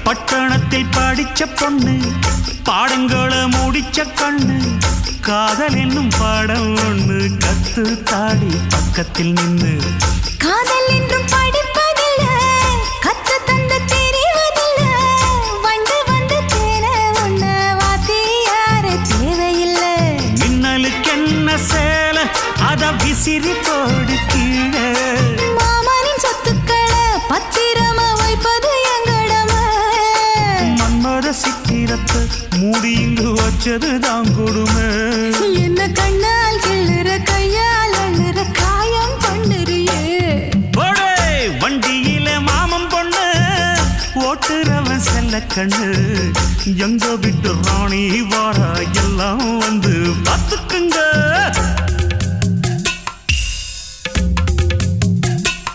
பட்டணத்தில் படிச்ச பொண்ணு பாடங்களை முடிச்ச கண்ணு காதல் என்னும் பாடம் ஒண்ணு கத்து தாடி பக்கத்தில் நின்னு காதல் என்றும் படிப்பதில்ல கத்து தந்து தெரிவதில்ல வண்டு வந்து தேன உன்ன வாத்தி யாரு தேவையில்லை மின்னலுக்கு என்ன சேல அத விசிறி போடு கீழே மாமனின் சொத்துக்களை பத்திரமா வைப்பது எங்கடமை மன்மத சித்திரத்தை மூடி இங்கு வச்சதுதான் கொடுமை என்ன கண்ணால் கிள்ளுற கையால் அள்ளுற காயம் பண்ணுறியே வண்டியில மாமன் பொண்ணு ஓட்டுறவன் செல்ல கண்ணு எங்க விட்டு ராணி வாரா எல்லாம் வந்து பார்த்துக்குங்க